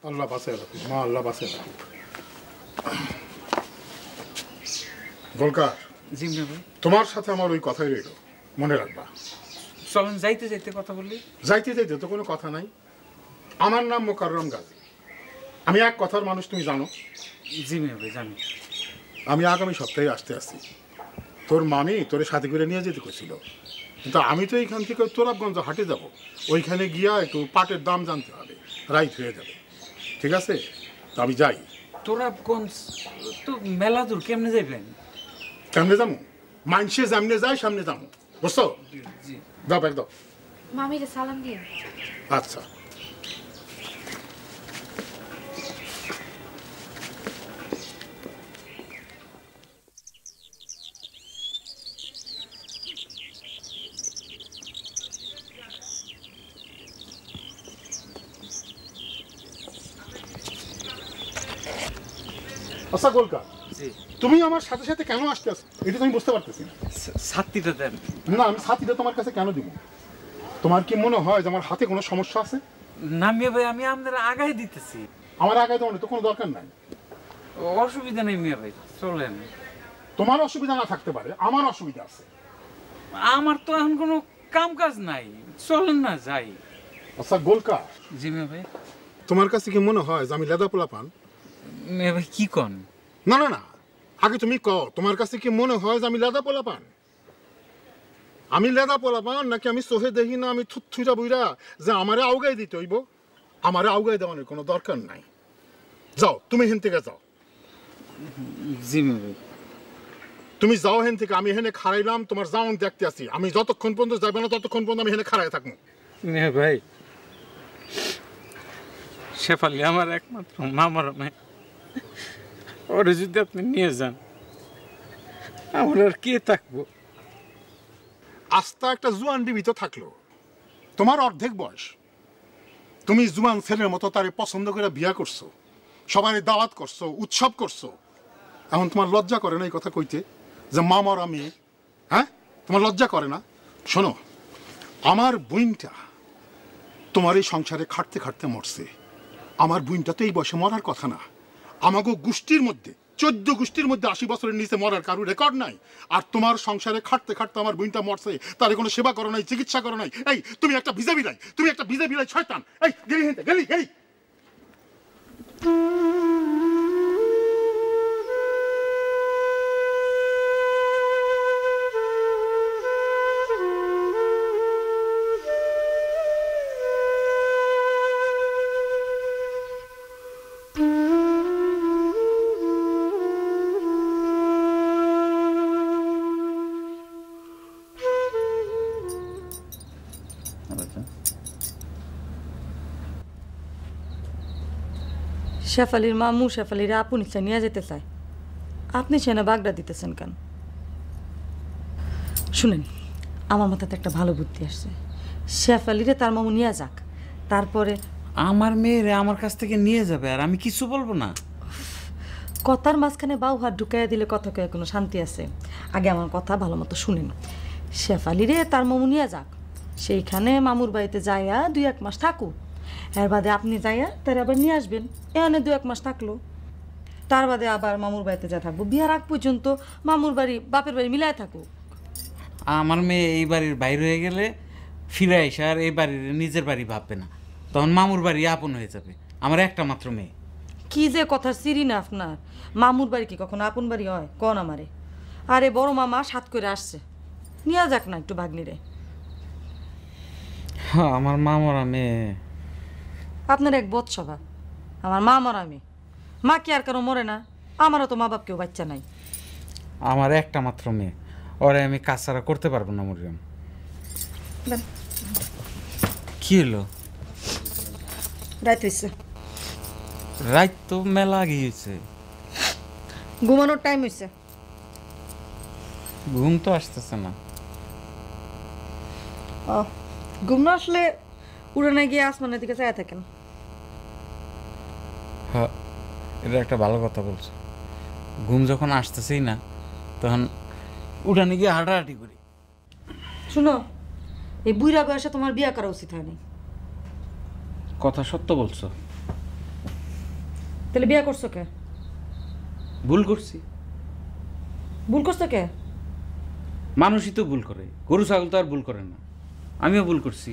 আল্লাহ বাঁচে রাখুক মা, আল্লাহ বাঁচে রাখুক। গোলকার, তোমার সাথে আমার ওই কথাই রইল, মনে রাখবা। চলেন যাইতে যাইতে কথা বললি। যাইতে যাইতে তো কোনো কথা নাই। আমার নাম মোকাররম গাজী, আমি এক কথার মানুষ, তুমি জানো। জি মিয়া ভাই জানি। আমি আগামী সপ্তাহে আসতে আসছি। তোর মামি তোরে সাথে করে নিয়ে যেতে করছিল, কিন্তু আমি তো এইখান থেকে তোরাবগঞ্জ হাটে যাব, ওইখানে গিয়া একটু পাটের দাম জানতে হবে, রাইট হয়ে যাবে। ঠিক আছে, তো আমি যাই। তোরাবগঞ্জ তো মেলা দূর, কেমনে যাইবেন? কেমনে যাবো? মাইনসে যেমনে যায় সামনে যাবো, বুঝছো? দাও ব্যাগ দাও। মামিরে সালাম দিয়ে। আচ্ছা। আচ্ছা গোলকা, তুমি আমার সাথে সাথে কেন আসতে আসো এটা তুমি বুঝতে পারতেছি না। ছাত্রীটা দেন না, আমি ছাতিটা তোমার কাছে কেন দিব? তোমার কি মনে হয় যে আমার হাতে কোনো সমস্যা আছে? না মিয়া ভাই, আমি আপনার আগায় দিতেছি। আমার আগায় তোমার তো কোনো দরকার নাই। অসুবিধা নেই মিয়া ভাই, চলেন। তোমার অসুবিধা না থাকতে পারে, আমার অসুবিধা আছে। আমার তো এখন কোনো কাম কাজ নাই, চলেন না যাই। আচ্ছা গোলকা। জি মিয়া ভাই। তোমার কাছে কি মনে হয় যে আমি লেদা পোলা পান? মিয়া ভাই কি কন? না না না, আগে তুমি কও, তোমার কাছে কি মনে হয় যে আমি লেদা পোলা পান? আমি লেদা পোলা পান নাকি আমি চোখে দেখি না আমি থুথুরা বুইরা যে আমারে আউগাই দিতে হইব? আমারে আউগাই দেওয়ানোর কোনো দরকার নাই। যাও তুমি হেন থেকে যাও। জি মিয়া ভাই। তুমি যাও হেন থেকে, আমি এখানে খাড়াইলাম, তোমার যাও দেখতে আসি। আমি যতক্ষণ পর্যন্ত যাবে না ততক্ষণ পর্যন্ত আমি এখানে খাড়াই থাকবো। মিয়া ভাই, শেফালি আমার একমাত্র মামার মেয়ে, ওরে যদি আপনি নিয়ে যান আমার আর কে থাকবো? আস্তা একটা জুয়ান ডিবি তো থাকলো, তোমার অর্ধেক বয়স। তুমি জুয়ান ছেলের মতো তারে পছন্দ করে বিয়া করছো, সবাই দাওয়াত করছো, উৎসব করছো। এখন তোমার লজ্জা করে না এই কথা কইতে যে মামার আমি? হ্যাঁ, তোমার লজ্জা করে না? শোনো, আমার বুইনটা তোমার এই সংসারে খাটতে খাটতে মরছে। আমার বুইনটা তো এই বয়সে মরার কথা না। আমাকে গোষ্ঠীর মধ্যে 14 গোষ্ঠীর মধ্যে 80 বছরের নিচে মরার কারো রেকর্ড নাই। আর তোমার সংসারে খাটতে খাটতে আমার বুইনটা মরছে, তার কোনো সেবা করো নাই, চিকিৎসা করো নাই। এই তুমি একটা ভিজা বিলাই, তুমি একটা ভিজা বিলাই শয়তান। এই গেলি হেঁটে গেলি গেলি। শেফালির মামু শেফালির আপু নিচে নিয়ে যেতে চায়, আপনি সেনা বাগড়া দিতেছেন কেন? শুনেন, আমার মাথাতে একটা ভালো বুদ্ধি আসছে। শেফালিরে তার মামু নিয়ে যাক, তারপরে আমার মেয়েরে আমার কাছ থেকে নিয়ে যাবে আর আমি কিছু বলবো না। কথার মাঝখানে বাউ হাত ঢুকাইয়া দিলে কথা কয়ে কোনো শান্তি আছে? আগে আমার কথা ভালো মতো শুনেন। শেফালিরে তার মামু নিয়ে যাক, সেইখানে মামুর বাড়িতে যাইয়া 2-1 মাস থাকুক। এর বাদে আপনি যাইয়া তার আবার নিয়ে আসবেন, এখানে 2-1 মাস থাকলো। তার বাদে আবার মামুর বাড়িতে যা থাকবো, বিয়ার আগ পর্যন্ত মামুর বাড়ি বাপের বাড়ি মিলাই থাকুক। আমার মেয়ে এই বাড়ির বাইরে হয়ে গেলে ফিরে এসে আর এই বাড়ির নিজের বাড়ি ভাববে না, তখন মামুর বাড়ি আপন হয়ে যাবে। আমার একটা মাত্র মেয়ে। কি যে কথা সিরি না আপনার, মামুর বাড়ি কি কখনো আপন বাড়ি হয়? কন আমারে। আরে বড় মামা সাত করে আসছে, নিয়ে যাক না একটু ভাগ্নিরে। হ্যাঁ, আমার মামারা মেয়ে। আপনার এক বৎসভা, আমার মা মরা মেয়ে। মা কি আর কারো মরে না? আমারও তো মা বাপ কেউ বাচ্চা নাই। আমার একটা মাত্র মেয়ে, ওরে আমি কাছাড়া করতে পারবো না মরিয়ম। কি হলো? রাত হয়েছে। রাত তো মেলা গিয়েছে, ঘুমানোর টাইম হয়েছে। ঘুম তো আসতেছে না। ও, ঘুম না আসলে উড়ানে গিয়ে আসমানের দিকে চাইয়া থাকেন। হ্যাঁ, এটা একটা ভালো কথা বলছো। ঘুম যখন আসতেছেই না তখন উঠানে গিয়ে হাঁটাহাঁটি করি। শুনো, এই বুড়া বয়সে তোমার বিয়া করা উচিত হয়নি। কথা সত্য বলছো। তাহলে বিয়ে করছো কে? ভুল করছি। ভুল করছো কে? মানুষই তো ভুল করে, গরু ছাগল তো আর ভুল করে না। আমিও ভুল করছি।